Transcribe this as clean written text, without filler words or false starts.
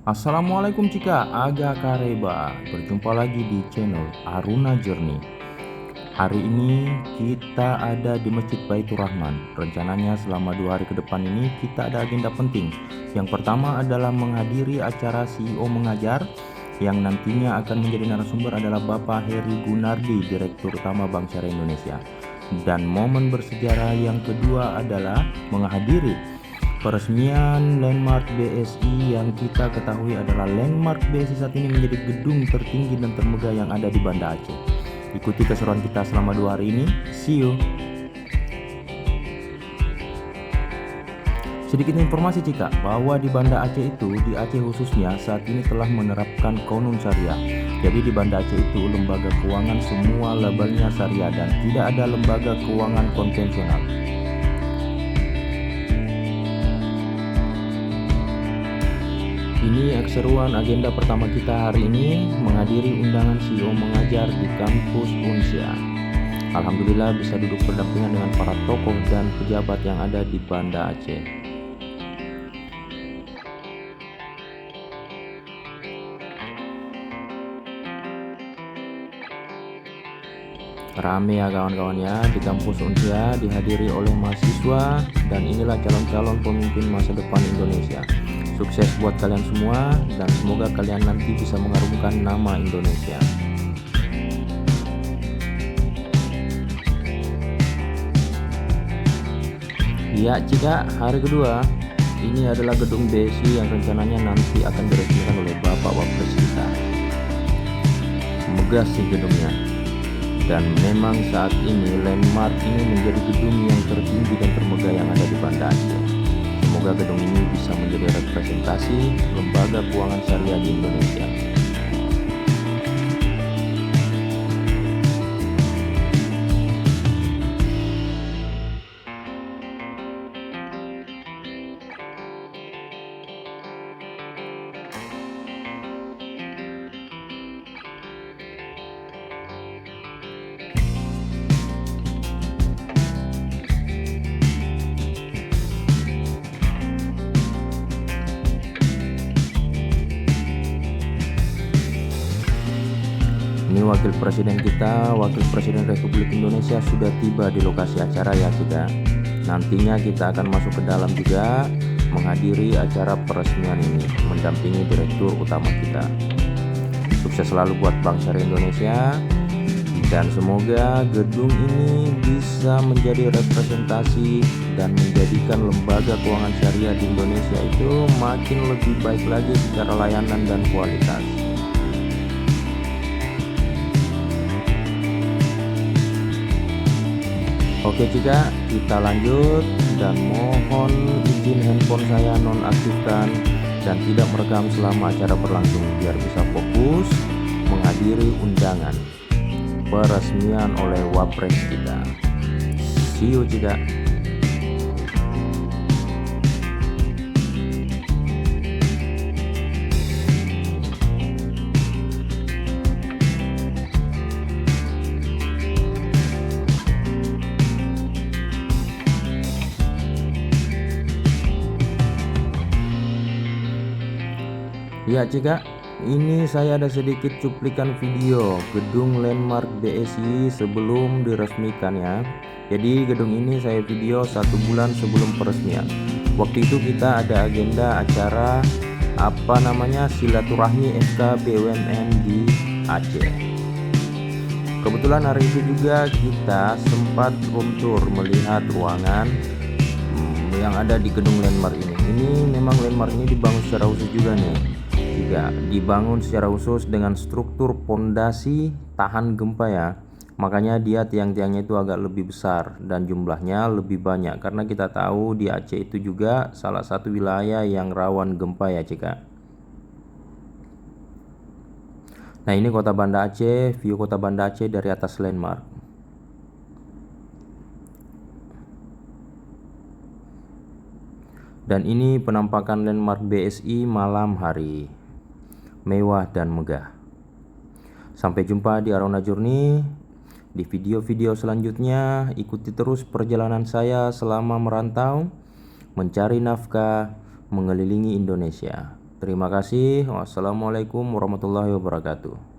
Assalamualaikum Cika, Aga Kareba. Berjumpa lagi di channel Aruna Journey. Hari ini kita ada di Masjid Baitur Rahman. Rencananya selama 2 hari ke depan ini kita ada agenda penting. Yang pertama adalah menghadiri acara CEO Mengajar, yang nantinya akan menjadi narasumber adalah Bapak Heri Gunardi, Direktur Utama Bank Syariah Indonesia. Dan momen bersejarah yang kedua adalah menghadiri peresmian Landmark BSI, yang kita ketahui adalah Landmark BSI saat ini menjadi gedung tertinggi dan termegah yang ada di Banda Aceh. Ikuti keseruan kita selama 2 hari ini. See you. Sedikit informasi Cika, bahwa di Banda Aceh itu, di Aceh khususnya saat ini telah menerapkan Qonun Syariah. Jadi di Banda Aceh itu lembaga keuangan semua labelnya syariah dan tidak ada lembaga keuangan konvensional. Ini keseruan agenda pertama kita hari ini, menghadiri undangan CEO Mengajar di kampus Unsia. Alhamdulillah bisa duduk berdampingan dengan para tokoh dan pejabat yang ada di Banda Aceh. Rame ya kawan-kawan ya, di kampus Unsia dihadiri oleh mahasiswa, dan inilah calon-calon pemimpin masa depan Indonesia. Sukses buat kalian semua, dan semoga kalian nanti bisa mengharumkan nama Indonesia. Ya Cika, hari kedua ini adalah gedung BSI yang rencananya nanti akan diresmikan oleh Bapak Wapres kita. Megah sih gedungnya, dan memang saat ini Landmark ini menjadi gedung yang tertinggi dan termegah yang ada di Banda Aceh. Semoga gedung ini bisa menjadi representasi lembaga keuangan syariah di Indonesia. Ini wakil presiden kita, wakil presiden Republik Indonesia sudah tiba di lokasi acara ya Cika. Nantinya kita akan masuk ke dalam juga, menghadiri acara peresmian ini, mendampingi direktur utama kita. Sukses selalu buat Bank Syariah Indonesia, dan semoga gedung ini bisa menjadi representasi dan menjadikan lembaga keuangan syariah di Indonesia itu makin lebih baik lagi secara layanan dan kualitas. Oke Cika, kita lanjut, dan mohon izin handphone saya nonaktifkan dan tidak merekam selama acara berlangsung biar bisa fokus menghadiri undangan peresmian oleh Wapres kita. See you Cika. Ya Cika, ini saya ada sedikit cuplikan video gedung Landmark BSI sebelum diresmikan ya. Jadi gedung ini saya video 1 bulan sebelum peresmian. Waktu itu kita ada agenda acara silaturahmi FK BUMN di Aceh. Kebetulan hari itu juga kita sempat room tour melihat ruangan yang ada di gedung Landmark ini. Ini memang Landmark ini dibangun secara khusus juga nih. Dibangun secara khusus dengan struktur pondasi tahan gempa ya. Makanya dia tiang-tiangnya itu agak lebih besar dan jumlahnya lebih banyak, karena kita tahu di Aceh itu juga salah satu wilayah yang rawan gempa ya Cika. Nah ini kota Banda Aceh, view kota Banda Aceh dari atas Landmark. Dan ini penampakan Landmark BSI malam hari, mewah dan megah. Sampai jumpa di Aruna Journey di video-video selanjutnya. Ikuti terus perjalanan saya selama merantau, mencari nafkah, mengelilingi Indonesia. Terima kasih. Wassalamualaikum warahmatullahi wabarakatuh.